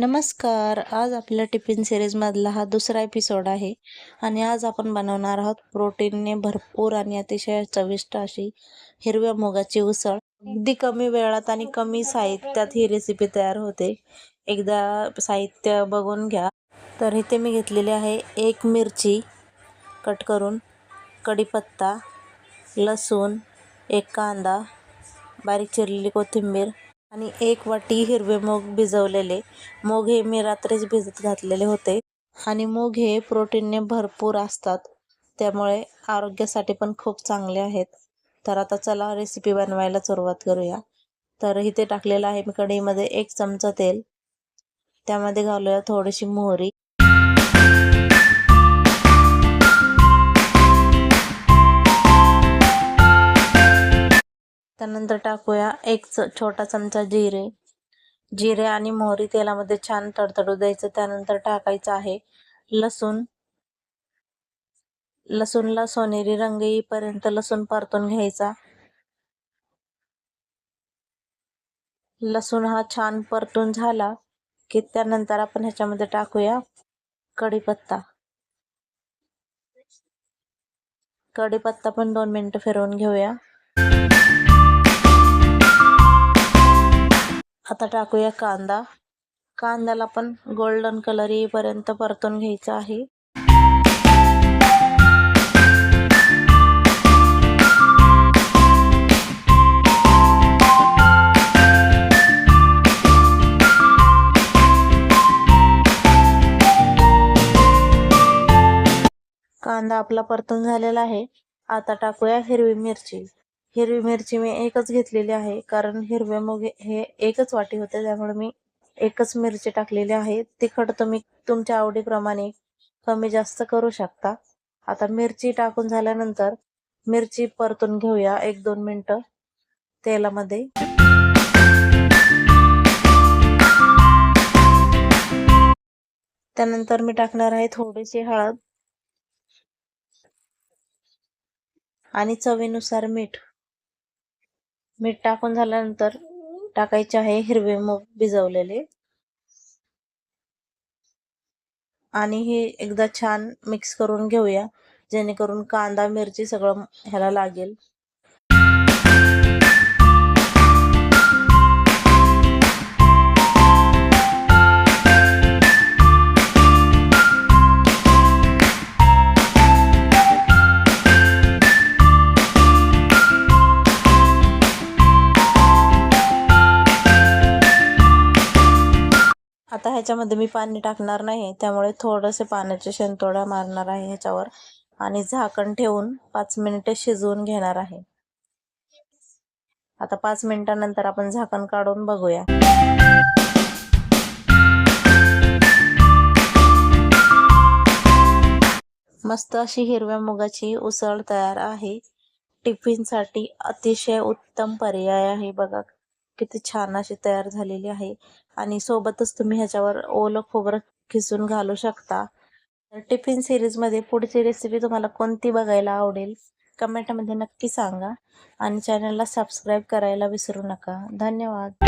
नमस्कार. आज आपल्या टिफिन सिरीजमधला हा दुसरा एपिसोड आहे आणि आज आपण बनवणार आहोत प्रोटीनने भरपूर आणि अतिशय चविष्ट अशी हिरव्या मुगाची उसळ. अगदी कमी वेळात आणि कमी साहित्यात ही रेसिपी तयार होते. एकदा साहित्य बघून घ्या. तर इथे मी घेतलेली आहे 1 मिरची कट करून, कढीपत्ता, लसूण, 1 कांदा, बारीक चिरलेली कोथिंबीर आणि 1 वाटी हिरवे मूग भिजवलेले. मूग हे मी रात्रीच भिजत घातलेले होते आणि मूग हे प्रोटीनने भरपूर असतात, त्यामुळे आरोग्यासाठी पण खूप चांगले आहेत. तर आता चला रेसिपी बनवायला सुरुवात करूया. तर इथे टाकलेलं आहे मी कढईमध्ये 1 चमचा तेल. त्यामध्ये घालूया थोडीशी मोहरी. त्यानंतर टाकूया 1 छोटा चमचा जिरे आणि मोहरी तेलामध्ये छान तडतडू द्यायचं. त्यानंतर टाकायचं आहे लसूण. लसूणला सोनेरी रंग येईपर्यंत लसूण परतून घ्यायचा. लसूण हा छान परतून झाला की त्यानंतर आपण ह्याच्यामध्ये टाकूया कढीपत्ता. कढीपत्ता पण 2 मिनिटं फिरवून घेऊया. आता टाकूया कांदा. कांद्याला पण गोल्डन कलर येईपर्यंत परतून घ्यायचा आहे. कांदा आपला परतून झालेला आहे. आता टाकूया हिरवी मिरची. हिरवी मिरची मी 1च घेतलेली आहे, कारण हिरवे मूग हे 1च वाटी होते, त्यामुळे मी 1च मिरची टाकलेली आहे. तिखट तुम्ही तुमच्या आवडीप्रमाणे कमी जास्त करू शकता. आता मिरची टाकून झाल्यानंतर मिरची परतून घेऊया 1-2 मिनिटं तेलामध्ये. त्यानंतर मी टाकणार आहे थोडीशी हळद आणि चवीनुसार मीठ. मीठ टाकून झाल्यानंतर टाकायचे आहे हिरवे मूग भिजवलेले आणि हे एकदा छान मिक्स करून घेऊया, जेणेकरून कांदा मिरची सगळं ह्याला लागेल. आता ह्याच्यामध्ये मी पाणी टाकणार नाही, त्यामुळे थोडेसे पाण्याचे शिंतोडा मारणार आहे ह्याच्यावर आणि झाकण ठेवून 5 मिनिटे शिजवून घेणार आहे. आता 5 मिनिटांनंतर आपण झाकण काढून बघूया. मस्त अशी हिरव्या मुगाची उसळ तयार आहे. टिफिनसाठी अतिशय उत्तम पर्याय आहे. बघा किती छान अशी तयार झालेली आहे आणि सोबतच तुम्ही ह्याच्यावर ओलं खोबरं खिसून घालू शकता. टिफिन सिरीजमध्ये पुढची रेसिपी तुम्हाला कोणती बघायला आवडेल कमेंटमध्ये नक्की सांगा आणि चॅनलला सबस्क्राईब करायला विसरू नका. धन्यवाद.